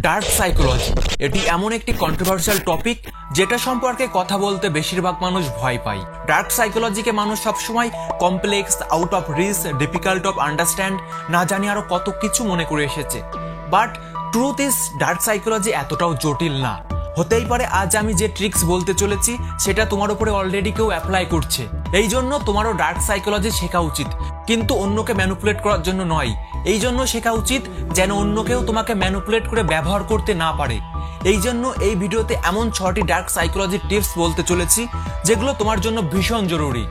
Dark psychology এটি এমন একটি কন্ট্রোভার্সিয়াল টপিক যেটা সম্পর্কে কথা বলতে বেশিরভাগ মানুষ ভয় পায়। ডার্ক সাইকোলজিকে মানুষ সবসময় complex, out of reach, difficult of understand, না জানি আরো কত কিছু মনে করে এসেছে। But truth is dark psychology এতটাও জটিল না। হতেই পারে আজ আমি যে ট্রিক্স বলতে চলেছি সেটা তোমার উপরে অলরেডি কেউ অ্যাপ্লাই করছে, এই জন্য তোমারও ডার্ক সাইকোলজি শেখা উচিত, কিন্তু অন্যকে ম্যানিপুলেট করার জন্য নয়। এই জন্য শেখা উচিত যেন অন্য কেউ তোমাকে ম্যানিপুলেট করে ব্যবহার করতে না পারে। এই জন্য এই ভিডিওতে এমন 6টি ডার্ক সাইকোলজি টিপস বলতে চলেছি যেগুলো তোমার জন্য ভীষণ জরুরি।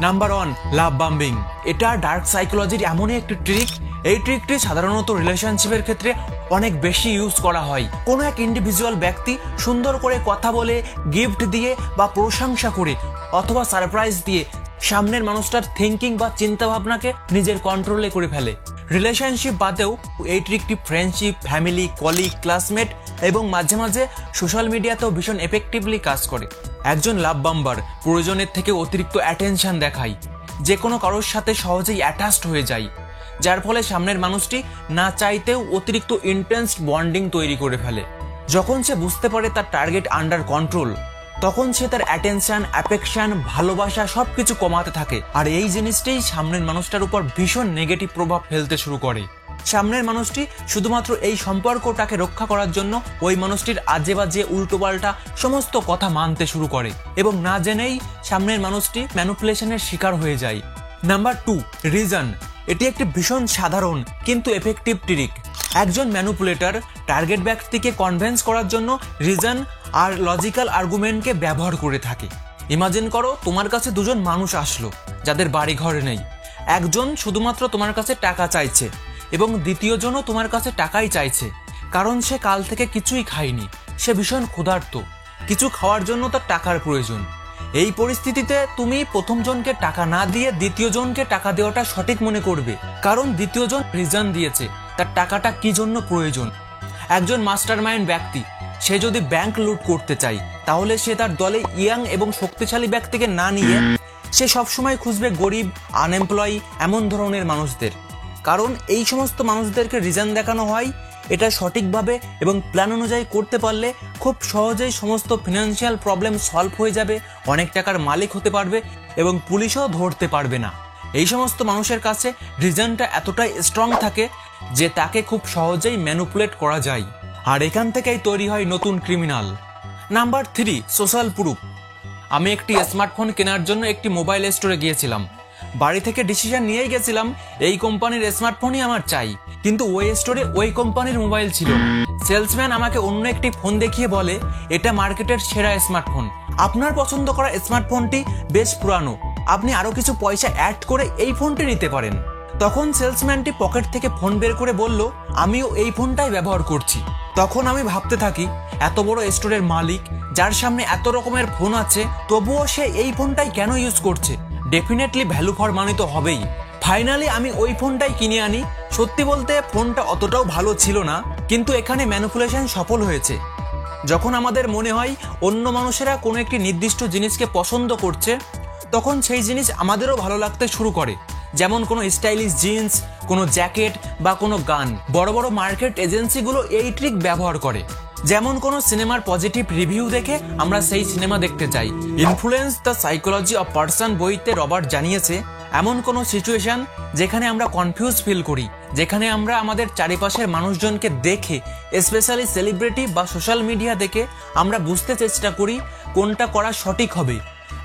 নাম্বার 1, লাভ বাম্বিং। এটা ডার্ক সাইকোলজির এমনই একটি ট্রিক। এই ট্রিকটি সাধারণত রিলেশনশিপের ক্ষেত্রে অনেক বেশি ইউজ করা হয়। কোনো এক ইন্ডিভিজুয়াল ব্যক্তি সুন্দর করে কথা বলে, গিফট দিয়ে বা প্রশংসা করে অথবা সারপ্রাইজ দিয়ে সামনের মানুষটার থিঙ্কিং বা চিন্তা ভাবনাকে নিজের কন্ট্রোলে করে ফেলে। রিলেশনশিপ বাদেও এই ট্রিকটি ফ্রেন্ডশিপ, ফ্যামিলি, কলিগ, ক্লাসমেট এবং মাঝে মাঝে সোশ্যাল মিডিয়াতেও ভীষণ এফেক্টিভলি কাজ করে। একজন লাভ বাম্বার প্রয়োজনের থেকে অতিরিক্ত অ্যাটেনশন দেখায়, যে কোনো কারোর সাথে সহজেই অ্যাটাচড হয়ে যায়, যার ফলে সামনের মানুষটি না চাইতেও অতিরিক্ত ইন্টেন্স বন্ডিং তৈরি করে ফেলে। যখন সে বুঝতে পারে তার টার্গেট আন্ডার কন্ট্রোল, তখন সে তার অ্যাটেনশন, অ্যাফেকশন, ভালোবাসা সবকিছু কমাতে থাকে। আর এই জিনিসটাই সামনের মানুষটার উপর ভীষণ নেগেটিভ প্রভাব ফেলতে শুরু করে। সামনের মানুষটি শুধুমাত্র এই সম্পর্কটাকে রক্ষা করার জন্য ওই মানুষটির আজে বাজে, উল্টোপাল্টা সমস্ত কথা মানতে শুরু করে এবং না জেনেই সামনের মানুষটি ম্যানিপুলেশনের শিকার হয়ে যায়। Number 2, reason. এটি একটি ভীষণ সাধারণ কিন্তু এফেক্টিভ ট্রিক। একজন ম্যানিপুলেটর টার্গেট ব্যক্তিকে কনভিন্স করার জন্য রিজন আর লজিক্যাল আর্গুমেন্টকে ব্যবহার করে থাকে। ইমাজিন করো তোমার কাছে দুজন মানুষ আসলো যাদের বাড়ি ঘর নেই। একজন শুধুমাত্র তোমার কাছে টাকা চাইছে এবং দ্বিতীয়জনও তোমার কাছে টাকাই চাইছে, কারণ সে কাল থেকে কিছুই খায়নি, সে ভীষণ ক্ষুধার্ত, কিছু খাওয়ার জন্য তার টাকার প্রয়োজন। এই পরিস্থিতিতে তুমি প্রথম জনকে টাকা না দিয়ে দ্বিতীয় জনকে টাকা দেওয়াটা সঠিক মনে করবে, কারণ দ্বিতীয় জন রিজন দিয়েছে তার টাকাটা কি জন্য প্রয়োজন। একজন মাস্টারমাইন্ড ব্যক্তি সে যদি ব্যাংক লুট করতে চায়, তাহলে সে তার দলে ইয়াং এবং শক্তিশালী ব্যক্তিকে না নিয়ে সে সবসময় খুঁজবে গরিব, আনএমপ্লয়ি এমন ধরনের মানুষদের, কারণ এই সমস্ত মানুষদেরকে রিজন দেখানো হয় এটা সঠিকভাবে এবং প্ল্যান অনুযায়ী করতে পারলে খুব সহজেই সমস্ত ফিনান্সিয়াল প্রবলেম সলভ হয়ে যাবে, অনেক টাকার মালিক হতে পারবে এবং পুলিশও ধরতে পারবে না। এই সমস্ত মানুষের কাছে রিজনটা এতটাই স্ট্রং থাকে যে তাকে খুব সহজেই ম্যানিপুলেট করা যায়, আর এখান থেকেই তৈরি হয় নতুন ক্রিমিনাল। Number 3, social proof. আমি একটি স্মার্টফোন কেনার জন্য একটি মোবাইল স্টোরে গিয়েছিলাম। বাড়ি থেকে ডিসিশন নিয়েই গেছিলাম এই কোম্পানির স্মার্টফোনই আমার চাই, কিন্তু ওই স্টোরে ওই কোম্পানির মোবাইল ছিল। সেলসম্যান আমাকে অন্য একটি ফোন দেখিয়ে বলে এটা মার্কেটের সেরা স্মার্টফোন, আপনার পছন্দ করা স্মার্টফোনটি বেশ পুরানো, আপনি আরো কিছু পয়সা অ্যাড করে এই ফোনটি নিতে পারেন। তখন সেলসম্যানটি পকেট থেকে ফোন বের করে বলল আমিও এই ফোনটাই ব্যবহার করছি। তখন আমি ভাবতে থাকি এত বড় স্টোরের মালিক, যার সামনে এত রকমের ফোন আছে, তবুও সে এই ফোনটাই কেন ইউজ করছে? ডেফিনেটলি ভ্যালু ফর মানি তো হবেই। ফাইনালি আমি ওই ফোনটাই কিনে আনি। সত্যি বলতে ফোনটা অতটাও ভালো ছিল না, কিন্তু এখানে ম্যানিপুলেশন সফল হয়েছে। যখন আমাদের মনে হয় অন্য মানুষেরা কোনো একটি নির্দিষ্ট জিনিসকে পছন্দ করছে, তখন সেই জিনিস আমাদেরও ভালো লাগতে শুরু করে। যেমন কোনো স্টাইলিশ জিন্স, কোনো জ্যাকেট বা কোনো গান। বড় বড় মার্কেট এজেন্সিগুলো এই ট্রিক ব্যবহার করে। যেমন কোনো সিনেমার পজিটিভ রিভিউ দেখে আমরা সেই সিনেমা দেখতে চাই। Influence the psychology of person বইতে রবার্ট জানিয়েছে এমন কোনো সিচুয়েশন যেখানে আমরা কনফিউজ ফিল করি, যেখানে আমরা আমাদের চারিপাশের মানুষজনকে দেখে, স্পেশালি সেলিব্রিটি বা সোশ্যাল মিডিয়া দেখে আমরা বুঝতে চেষ্টা করি কোনটা করা সঠিক হবে।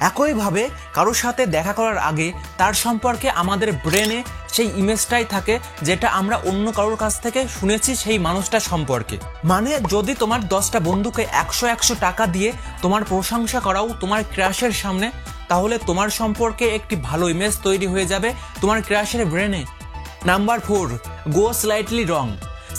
একইভাবে কারোর সাথে দেখা করার আগে তার সম্পর্কে আমাদের ব্রেনে সেই ইমেজটাই থাকে যেটা আমরা অন্য কারোর কাছ থেকে শুনেছি সেই মানুষটা সম্পর্কে। মানে যদি তোমার 10টা বন্ধুকে 100 টাকা দিয়ে তোমার প্রশংসা করাও তোমার ক্রাশের সামনে, তাহলে তোমার সম্পর্কে একটি ভালো ইমেজ তৈরি হয়ে যাবে তোমার ক্রাশের ব্রেনে। নাম্বার 4, গো স্লাইটলি রং।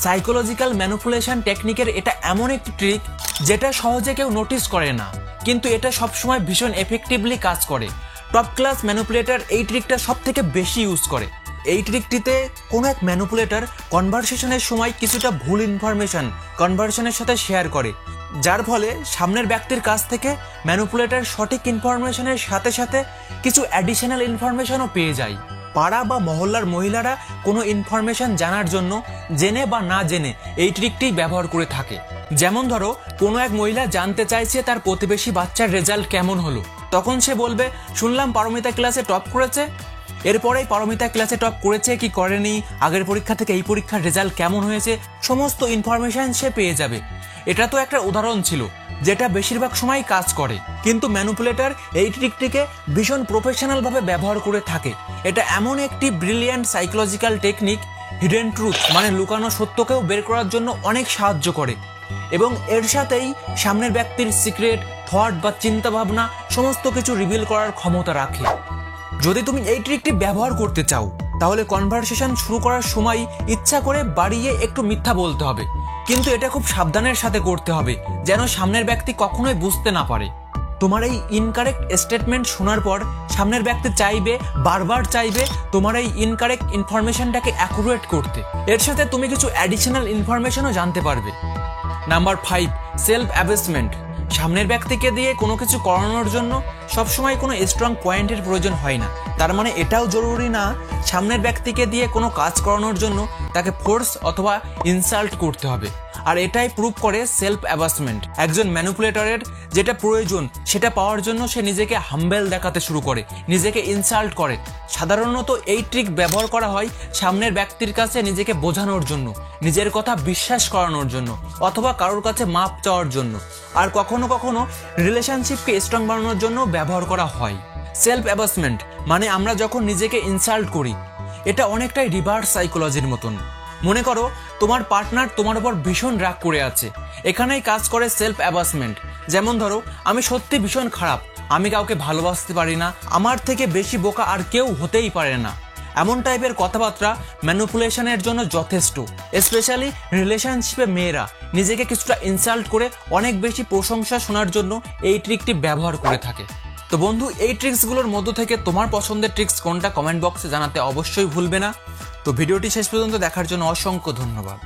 সাইকোলজিক্যাল ম্যানিপুলেশন টেকনিকের এটা এমন একটি ট্রিক যেটা সহজে কেউ নোটিস করে না, কিন্তু এটা সবসময় ভীষণ এফেক্টিভলি কাজ করে। টপ ক্লাস ম্যানিপুলেটর এই ট্রিকটা সব থেকে বেশি ইউজ করে। এই ট্রিকটিতে কোনো এক ম্যানিপুলেটর কনভারসেশনের সময় কিছুটা ভুল ইনফরমেশন কনভারসেশনের সাথে শেয়ার করে, যার ফলে সামনের ব্যক্তির কাছ থেকে ম্যানিপুলেটর সঠিক ইনফরমেশনের সাথে সাথে কিছু অ্যাডিশনাল ইনফরমেশনও পেয়ে যায়। পাড়া বা মহল্লার মহিলারা কোনো ইনফরমেশন জানার জন্য জেনে বা না জেনে এই ট্রিকটি ব্যবহার করে থাকে। যেমন ধরো, কোনো এক মহিলা জানতে চাইছে তার প্রতিবেশী বাচ্চার রেজাল্ট কেমন হলো। তখন সে বলবে, শুনলাম পারমিতা ক্লাসে টপ করেছে। এরপরেই পারমিতা ক্লাসে টপ করেছে কি করেনি, আগের পরীক্ষা থেকে এই পরীক্ষার রেজাল্ট কেমন হয়েছে, সমস্ত ইনফরমেশন সে পেয়ে যাবে। এটা তো একটা উদাহরণ ছিল যেটা বেশিরভাগ সময় কাজ করে, কিন্তু ম্যানিপুলেটর এই ট্রিকটিকে ভীষণ প্রফেশনালভাবে ব্যবহার করে থাকে। এটা এমন একটি brilliant psychological technique, hidden truth মানে লুকানো সত্যকেও বের করার জন্য অনেক সাহায্য করে, এবং এর সাথেই সামনের ব্যক্তির সিক্রেট থট বা চিন্তা ভাবনা সমস্ত কিছু রিভিল করার ক্ষমতা রাখে। যদি তুমি এই ট্রিকটি ব্যবহার করতে চাও, তাহলে কনভারসেশন শুরু করার সময় ইচ্ছা করে বাড়িয়ে একটু মিথ্যা বলতে হবে, কিন্তু এটা খুব সাবধানের সাথে করতে হবে যেন সামনের ব্যক্তি কখনোই বুঝতে না পারে। তোমার এই ইনকারেক্ট স্টেটমেন্ট শোনার পর সামনের ব্যক্তি চাইবে, বারবার চাইবে তোমার এই ইনকারেক্ট ইনফরমেশনটাকে অ্যাকুরেট করতে। এর সাথে তুমি কিছু অ্যাডিশনাল ইনফরমেশনও জানতে পারবে। Number 5, self abasement. সামনের ব্যক্তিকে দিয়ে কোনো কিছু করানোর জন্য সবসময় কোনো স্ট্রং পয়েন্টের প্রয়োজন হয় না। তার মানে এটাও জরুরি না সামনের ব্যক্তিকে দিয়ে কোনো কাজ করানোর জন্য তাকে ফোর্স অথবা ইনসাল্ট করতে হবে। আর এটাই প্রুভ করে সেলফ অ্যাবাসমেন্ট। একজন ম্যানিপুলেটরের যেটা প্রয়োজন সেটা পাওয়ার জন্য সে নিজেকে হাম্বেল দেখাতে শুরু করে, নিজেকে ইনসাল্ট করে। সাধারণত এই ট্রিক ব্যবহার করা হয় সামনের ব্যক্তির কাছে নিজেকে বোঝানোর জন্য, নিজের কথা বিশ্বাস করানোর জন্য, অথবা কারোর কাছে মাপ চাওয়ার জন্য। আর কখনো কখনো রিলেশনশিপকে স্ট্রং বানানোর জন্য ব্যবহার করা হয়। সেলফ অ্যাবাসমেন্ট মানে আমরা যখন নিজেকে ইনসাল্ট করি, এটা অনেকটাই রিভার্স সাইকোলজির মতন। মনে করো তোমার পার্টনার তোমার উপর ভীষণ রাগ করে আছে, এখানেই কাজ করে সেলফ অ্যাবাসমেন্ট। যেমন ধরো, আমি সত্যি ভীষণ খারাপ, আমি কাউকে ভালোবাসতে পারি না, আমার থেকে বেশি বোকা আর কেউ হতেই পারে না। এমন টাইপের কথাবার্তা ম্যানিপুলেশনের জন্য যথেষ্ট। স্পেশালি রিলেশনশিপে মেয়েরা নিজেকে কিছুটা ইনসাল্ট করে অনেক বেশি প্রশংসা শোনার জন্য এই ট্রিকটি ব্যবহার করে থাকে। তো বন্ধু, এই ট্রিক্সগুলোর মধ্য থেকে তোমার পছন্দের ট্রিক্স কোনটা কমেন্ট বক্সে জানাতে অবশ্যই ভুলবে না। তো ভিডিওটি শেষ পর্যন্ত দেখার জন্য অসংখ্য ধন্যবাদ।